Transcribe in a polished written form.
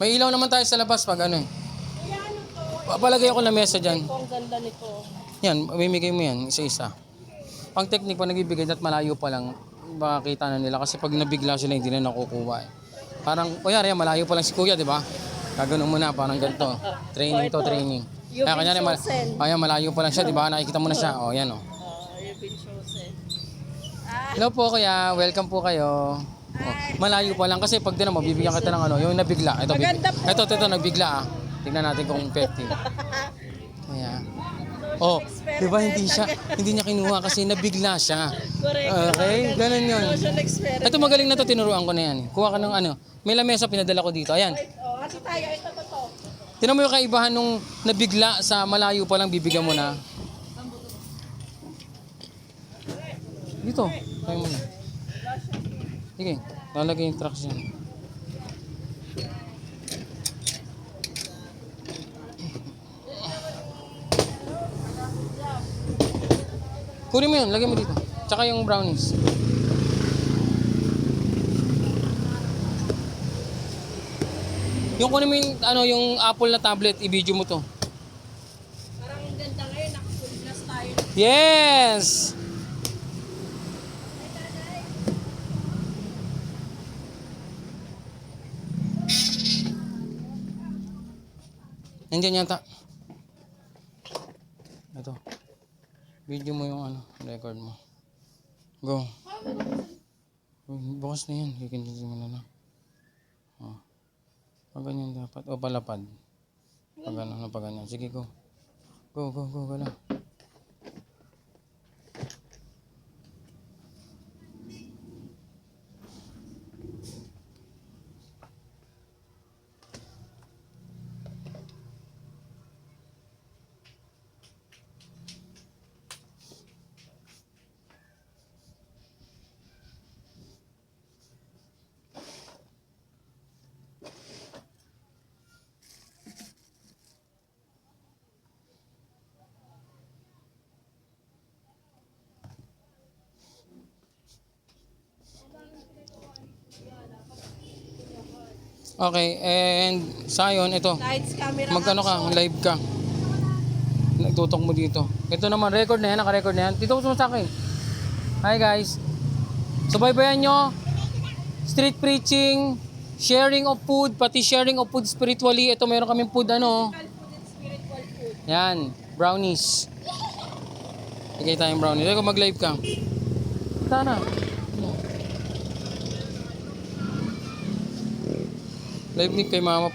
May ilaw naman tayo sa labas pag ano eh. Kaya ano to? Papalagay ako ng mesa dyan. Ito, ang ganda nito. Yan, mamimigay mo yan, isa-isa. Pang technique, pag nagbibigay at malayo pa lang, makakita na nila. Kasi pag nabigla sila, hindi na nakukuha eh. Parang, kunyari, malayo pa lang si kuya, di ba? Gagano'n muna, parang ganito. Training to, training. You've Kaya been kunyari, chosen. malayo pa lang siya, di ba? Nakikita mo na siya. O, yan o. You've been chosen. Hello po kuya, welcome po kayo. Oh, malayo pa lang kasi pag din mo bibigyan kita ng ano, yung nabigla. Ito, Maganda po. ito nagbigla ah. Tingnan natin kung effective. Kaya. Oh, 'di ba hindi niya kinuha kasi nabigla siya. Correct. Okay, ganun 'yun. Social experiment. Ito magaling na to, tinuruan ko na 'yan. Kuha ka ng ano, may lamesa pinadala ko dito. Ayan. Oh, ito tayo. Ito. Tingnan mo yung kaibahan nung nabigla sa malayo pa lang bibigyan mo na. Dito, tayo mo na. Sige, lalagay yung tracks yan. Kunin mo yun, lagay mo dito. Tsaka yung brownies. Yung kunin mo yung, ano, yung Apple na tablet, i-video mo to. Parang ang ganda ngayon. Naka-full glass tayo. Yes! Nandiyan yata. Ito. Video mo yung ano, record mo. Go. Bukas na yan. Kikinigin mo na lang. Oh. Pag ganyan dapat. O palapad. Pag ano, pag ganyan. Sige, go. Go lang. Okay, and sayon, ito. Lights, camera, Magkano ka? action. Live ka. Nagtutok mo dito. Ito naman, record na yan. Naka-record na yan. Dito mo sa akin. Hi guys. Subaybayan nyo. Street preaching. Sharing of food. Pati sharing of food spiritually. Ito meron kaming food ano. Spiritual food. Yan. Brownies. Bigay tayong brownies. Ito mag-live ka. Sana. Live ni kay mama.